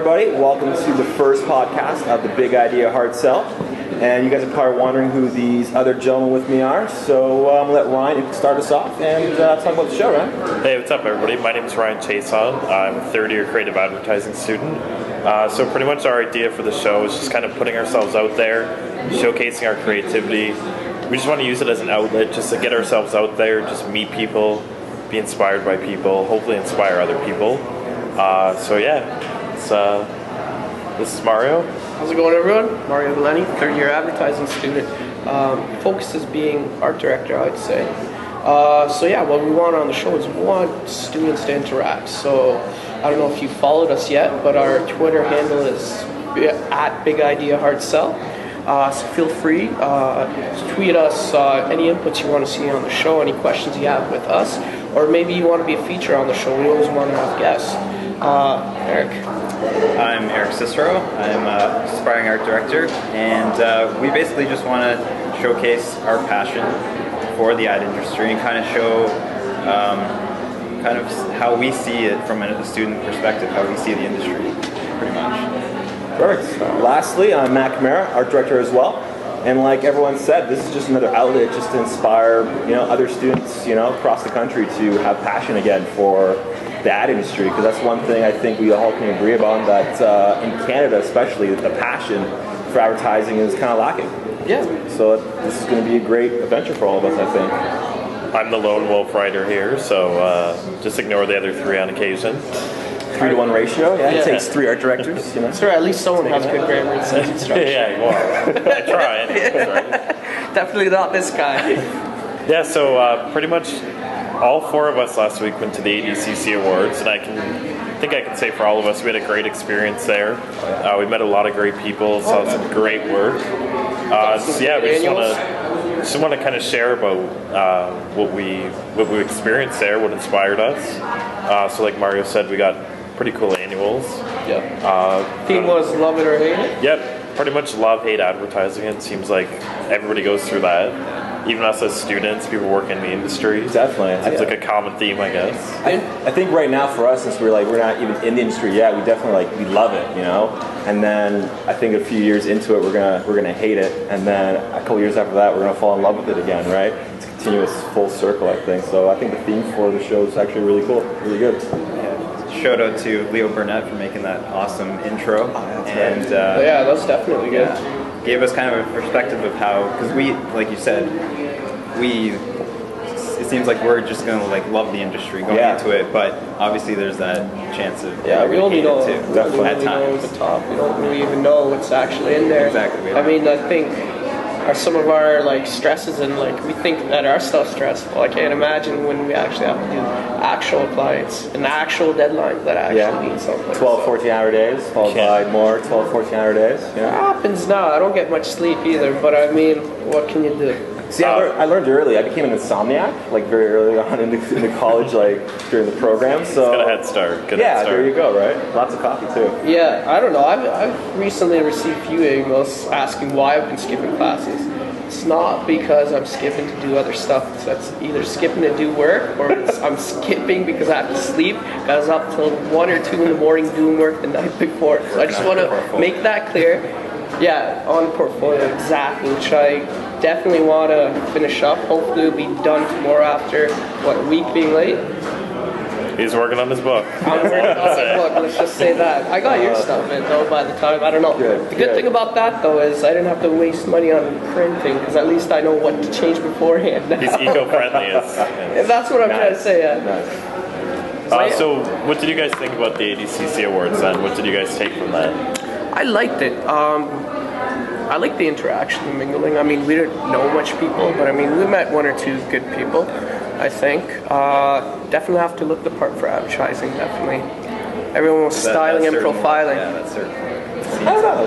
everybody. Welcome to the first podcast of the Big Idea Hard Sell. And you guys are probably wondering who these other gentlemen with me are. So I'm going to let Ryan start us off and talk about the show, Ryan. Hey, what's up, everybody? My name is Ryan Chason. I'm a third-year creative advertising student. So pretty much our idea for the show is just kind of putting ourselves out there, showcasing our creativity. We just want to use it as an outlet just to get ourselves out there, just meet people, be inspired by people, hopefully inspire other people. This is Mario. How's it going, everyone? Mario Valeni, third-year advertising student. Focus is being art director, I would say. What we want on the show is we want students to interact. So I don't know if you followed us yet, but our Twitter handle is at Big Idea Hard Sell. So feel free to tweet us any inputs you want to see on the show, any questions you have with us, or maybe you want to be a feature on the show. We always want to have guests. Eric. I'm Eric Cicero. I'm an aspiring art director, and we basically just want to showcase our passion for the ad industry and kind of show how we see it from a student perspective, how we see the industry, pretty much. Perfect. Lastly, I'm Matt Camara, art director as well. And like everyone said, this is just another outlet just to inspire, other students, across the country to have passion again for the ad industry, because that's one thing I think we all can agree about, that in Canada especially, the passion for advertising is kind of lacking. Yeah. So this is going to be a great adventure for all of us, I think. I'm the lone wolf writer here, so just ignore the other three on occasion. 3-to-1 ratio. Yeah, it takes 3 art directors. Sure, at least someone has good grammar and sense instruction. Yeah, well, I try anyways, right? Definitely not this guy. Yeah, so pretty much all 4 of us last week went to the ADCC Awards, and I think I can say for all of us, we had a great experience there. We met a lot of great people, saw some great work. We just want to kind of share about what we experienced there, what inspired us. So like Mario said, we got pretty cool annuals. Yep. Theme was love it or hate it? Yep, pretty much love-hate advertising. It seems like everybody goes through that. Even us as students, people work in the industry. Definitely. It's like a common theme, I guess. I think right now for us, since we're not even in the industry yet, we definitely we love it, And then I think a few years into it, we're gonna hate it, and then a couple years after that, we're gonna fall in love with it again, right? It's a continuous full circle, I think. So I think the theme for the show is actually really cool, really good. Yeah. Shout out to Leo Burnett for making that awesome intro. That's definitely good. Yeah. Gave us kind of a perspective of how, because we, like you said, it seems like we're just going to love the industry going into it, but obviously there's that chance of we only know at times. The top. We don't really even know what's actually in there. Exactly. I mean, I think some of our stresses and we think that our stuff's stressful. I can't imagine when we actually have to do actual clients and actual deadlines that actually mean something. 12, 14-hour days, followed by more 12, 14-hour days. It happens now. I don't get much sleep either, but I mean, what can you do? See, I learned early. I became an insomniac, very early on in the college, during the program. So got a head start. There you go, right? Lots of coffee too. Yeah, I don't know. I've recently received a few emails asking why I've been skipping classes. It's not because I'm skipping to do other stuff. That's either skipping to do work, or I'm skipping because I have to sleep. I was up till 1 or 2 in the morning doing work the night before. So I just want to make that clear. Yeah, on portfolio, exactly, which I definitely want to finish up. Hopefully it'll be done tomorrow after, a week being late? He's working on his book. I'm working on my book, let's just say that. I got your stuff in, though, by the time. I don't know. The good thing about that, though, is I didn't have to waste money on printing, because at least I know what to change beforehand. He's eco-friendly. That's what I'm trying to say, So what did you guys think about the ADCC Awards, then? What did you guys take from that? I liked it. I like the interaction, the mingling. I mean, we didn't know much people, but I mean, we met 1 or 2 good people, I think. Definitely have to look the part for advertising, definitely. Everyone was styling and profiling. Yeah, that's certain. I don't know.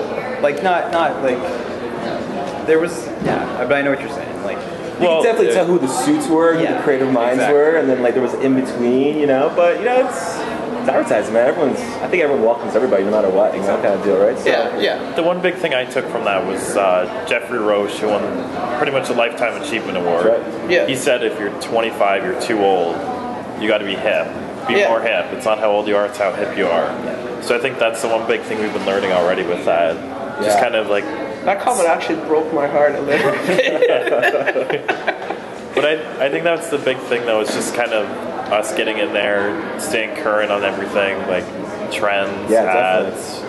There was, but I know what you're saying. You can definitely tell who the suits were, who the creative minds were, and then there was in between, but it's advertising, man. I think everyone welcomes everybody no matter what, kind of deal, right? So, yeah. The one big thing I took from that was Jeffrey Roche, who won pretty much a Lifetime Achievement Award. That's right. Yeah. He said if you're 25, you're too old, you got to be hip. be Yeah. more hip. It's not how old you are, it's how hip you are. So I think that's the one big thing we've been learning already with that. Just kind of like... That comment actually broke my heart a little bit. But I think that's the big thing, though, is just kind of us getting in there, staying current on everything, like trends, ads,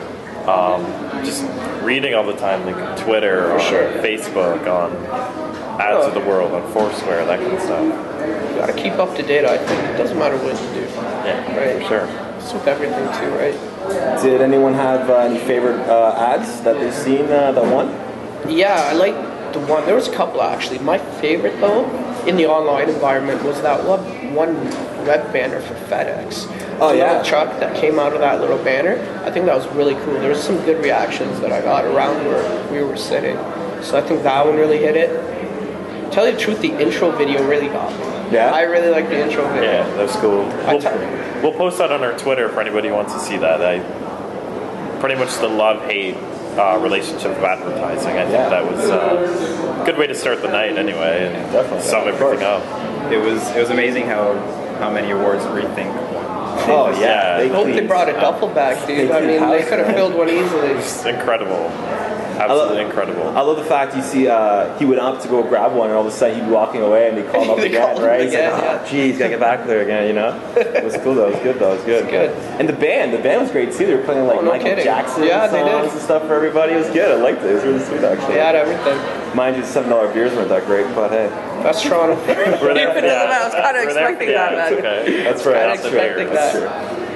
just reading all the time, like Twitter, or Facebook, on ads of the world, on Foursquare, that kind of stuff. You gotta keep up to date, I think. It doesn't matter what you do. Yeah, right? For sure. It's with everything, too, right? Did anyone have any favorite ads that they've seen that won? Yeah, I like the one. There was a couple, actually. My favorite, though, in the online environment was that one web banner for FedEx. Oh, the yeah. little truck that came out of that little banner. I think that was really cool. There was some good reactions that I got around where we were sitting. So I think that one really hit it. To tell you the truth, the intro video really got me. Yeah? I really like the intro video. Yeah, that's cool. We'll post that on our Twitter for anybody who wants to see that. Pretty much the love-hate relationship of advertising. I think that was a good way to start the night anyway, and definitely sum everything up. It was amazing how many awards Rethink won. Oh yeah, I hope they brought a duffel bag, dude. I mean, they could have filled one easily. It's incredible. Absolutely incredible. I love the fact you see he went up to go grab one, and all of a sudden he'd be walking away, and they call him up again, right? He's like, oh, geez, gotta get back there again, you know? It was cool though. It was good though. It was good. Good. And the band was great too. They were playing like Michael Jackson songs and stuff for everybody. It was good. I liked it. It was really sweet actually. They had everything. Mind you, $7 beers weren't that great, but hey. That's Toronto. We're there, I was kind of expecting that, man. Okay. That's right. Kind of expecting that.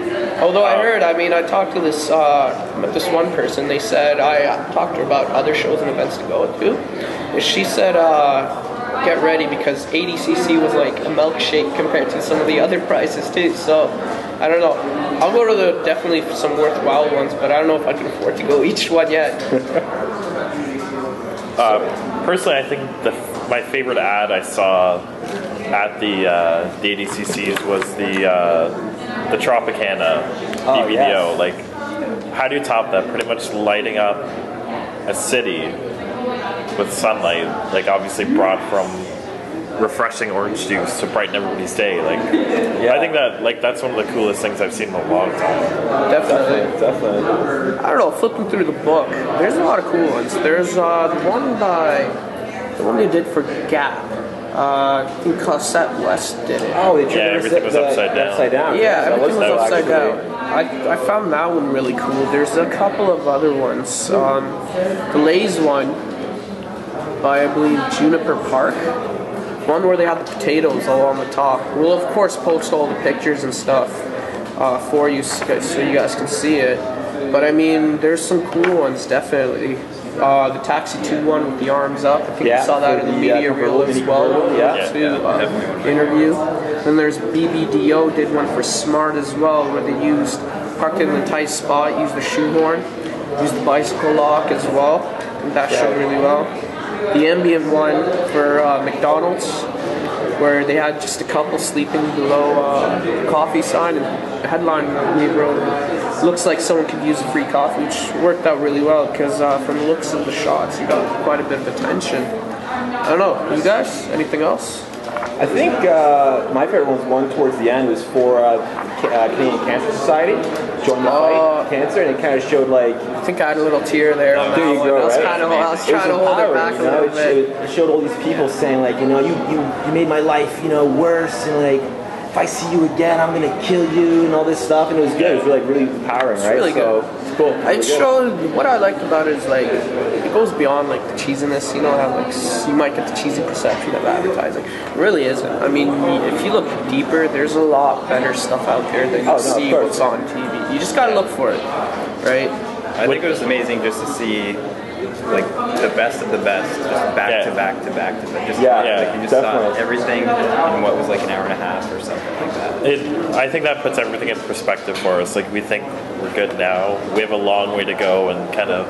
Although I heard, I talked to this one person. They said I talked to her about other shows and events to go to. And she said, get ready because ADCC was like a milkshake compared to some of the other prices too. So I don't know. I'll go to definitely some worthwhile ones, but I don't know if I can afford to go each one yet. Personally, I think my favorite ad I saw at the ADCCs was the Tropicana BBDO. Yes. Like, how do you top that? Pretty much lighting up a city with sunlight, like obviously brought from refreshing orange juice to brighten everybody's day. Like, I think that that's one of the coolest things I've seen in a long time. Definitely. I don't know. Flipping through the book, there's a lot of cool ones. There's the one they did for Gap. I think Cassette West did it. Oh, they everything was upside down. Upside down. Yeah, everything was upside down. Actually. I found that one really cool. There's a couple of other ones. The Lay's one by, I believe, Juniper Park. One where they have the potatoes all on the top. We'll of course post all the pictures and stuff for you so you guys can see it. But I mean, there's some cool ones definitely. The Taxi 2 one with the arms up. I think you saw that in the media reel as well. Interview. Then there's BBDO did one for Smart as well, where they used parked in a tight spot, used the shoehorn, used the bicycle lock as well. And that showed really well. The ambient one for McDonald's, where they had just a couple sleeping below the coffee sign, and the headline we wrote, looks like someone could use a free coffee, which worked out really well because from the looks of the shots, you got quite a bit of attention. I don't know, you guys, anything else? I think my favorite one towards the end was for Canadian Cancer Society. Join the fight, cancer, and it kind of showed like. I think I had a little tear there on that one. I was trying to hold it back a little bit. It showed all these people saying like, you know, you made my life, you know, worse, and like, if I see you again, I'm gonna kill you, and all this stuff, and it was good. It was like really empowering, right? Really good. It's cool. It showed what I liked about it is like it goes beyond like the cheesiness. You know how like you might get the cheesy perception of advertising. It really isn't. I mean, if you look deeper, there's a lot better stuff out there than you see what's on TV. You just gotta look for it, right? I think it was amazing just to see like the best of the best, just back to back to back to back. Just like you just saw everything in what was like an hour and a half or something like that. I think that puts everything in perspective for us. Like, we think we're good now. We have a long way to go, and kind of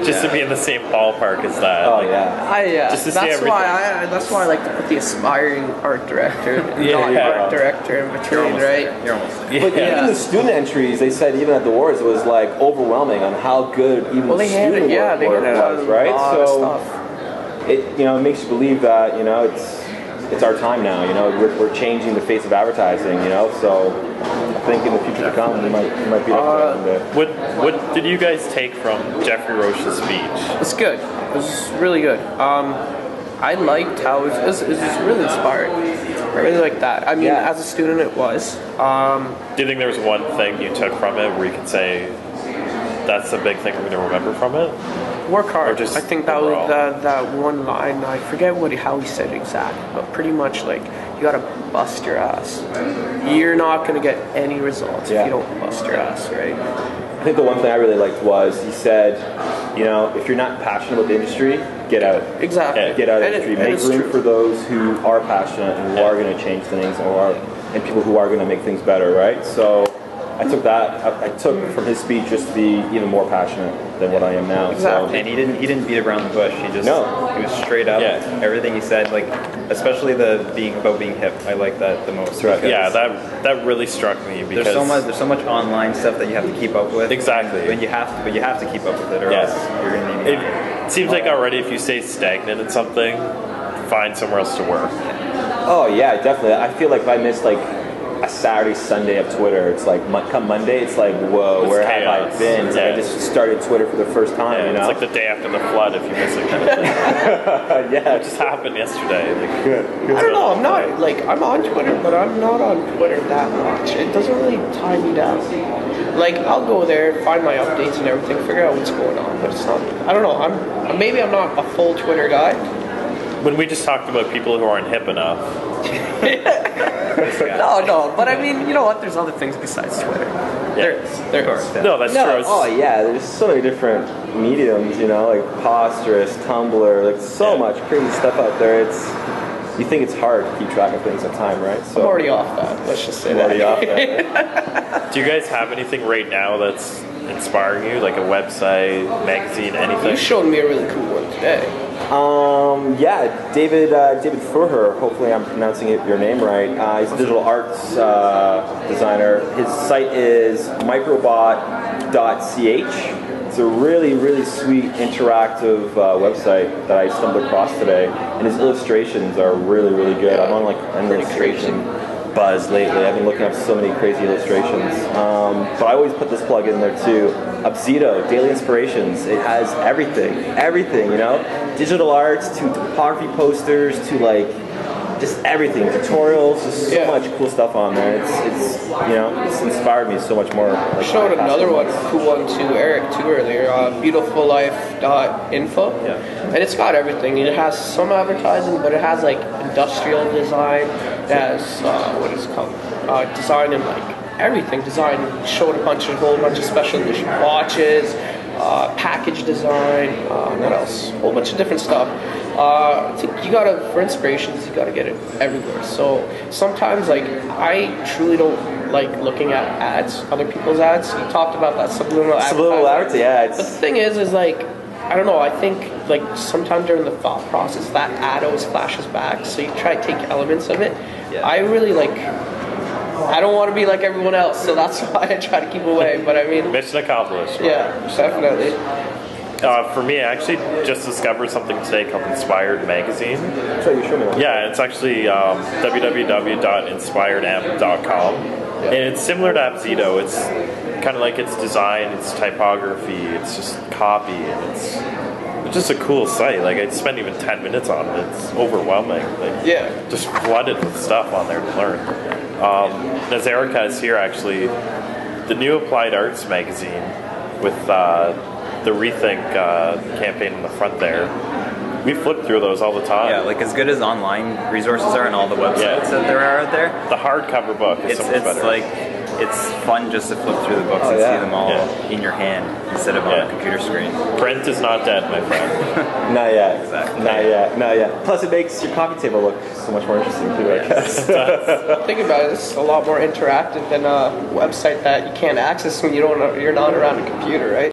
just to be in the same ballpark as that. Oh, like, just to see everything. That's why I like to put the aspiring art director, not art director in between, right? You're almost there. But even the student entries, they said even at the awards, it was like overwhelming on how good even the student work was, right? So it makes you believe that, you know, it's our time now. You know, we're changing the face of advertising. You know, so I think in the future to come, we might be up there. What did you guys take from Jeffrey Roche's speech? It's good. It was really good. I liked how it was really inspiring. I really like that. I mean, as a student, it was. Do you think there was one thing you took from it where you could say that's the big thing we're going to remember from it? Work hard. Just I think that was that one line. I forget how he said it exactly, but pretty much like you got to bust your ass. You're not going to get any results if you don't bust your ass, right? I think the one thing I really liked was he said, you know, if you're not passionate about the industry, get out. Exactly. Get out of the industry. Make room for those who are passionate and who are going to change things, and people who are going to make things better, right? So I took that. I took from his speech just to be even more passionate than what I am now. Exactly. So. And he didn't beat around the bush. He was straight up. Yeah. Everything he said, like especially the being hip. I like that the most. Right. Yeah, that really struck me because there's so much online stuff that you have to keep up with. Exactly. But you have to keep up with it, or else you're gonna be behind. It seems like already if you stay stagnant in something, find somewhere else to work. Oh yeah, definitely. I feel like if I missed like a Saturday, Sunday of Twitter, it's like come Monday, it's like whoa, where have I been? It's like I just started Twitter for the first time. Yeah, you know, it's like the day after the flood if you miss it. Kind of thing. Yeah, It just happened yesterday. Like, good. I don't know. I'm on Twitter, but I'm not on Twitter that much. It doesn't really tie me down. Like I'll go there, find my updates and everything, figure out what's going on, but it's not. I don't know. Maybe I'm not a full Twitter guy. when we just talked about people who aren't hip enough. No, but I mean, you know what? There's other things besides Twitter. There is. No, that's true. Oh yeah, there's so many different mediums, you know, like Posterous, Tumblr, like so much crazy stuff out there. You think it's hard to keep track of things at time, right? So I'm already off that. Let's just say I'm that. already off that. Do you guys have anything right now that's inspiring you, like a website, magazine, anything? You showed me a really cool one today. Yeah, David Furher, hopefully I'm pronouncing your name right. He's a digital arts designer. His site is microbot.ch. It's a really, really sweet interactive website that I stumbled across today, and his illustrations are really, really good. I'm on like an illustration buzz lately. I've been looking up so many crazy illustrations. But I always put this plug in there too. Upzito, Daily Inspirations. It has everything, you know? Digital arts to topography posters to like just everything, tutorials, just so much cool stuff on there. It's you know, it's inspired me so much more. Like, showed another one, cool one to Eric too earlier, beautifullife.info. Yeah. And it's got everything. It has some advertising, but it has like industrial design. It has what is it called? Design and like everything. Design showed a whole bunch of special edition watches, package design, what else? A whole bunch of different stuff. I think for inspirations, you gotta get it everywhere. So sometimes, like, I truly don't like looking at ads, other people's ads. You talked about that subliminal ads, yeah. But the thing is like, I don't know, I think, like, sometime during the thought process, that ad always flashes back, so you try to take elements of it. Yeah. I really, like, I don't want to be like everyone else, so that's why I try to keep away, but I mean... Mission accomplished. Right? Yeah, definitely. For me, I actually just discovered something today called Inspired Magazine. So you show me that. Yeah, it's actually www.inspiredm.com. Yeah. And it's similar to Upzito. It's kind of like its design, its typography, it's just copy, and it's just a cool site. Like, I'd spend even 10 minutes on it. It's overwhelming. Like, just flooded with stuff on there to learn. As Erica is here, actually, the new Applied Arts magazine with the Rethink campaign in the front there, we flip through those all the time. Yeah, like as good as online resources are and all the websites that there are out there. The hardcover book is so much better. Like, it's fun just to flip through the books and see them all in your hand instead of on a computer screen. Print is not dead, my friend. Not yet. Exactly. Not yet. Plus, it makes your coffee table look so much more interesting too, I guess. Think about it, it's a lot more interactive than a website that you can't access when you're not around a computer, right?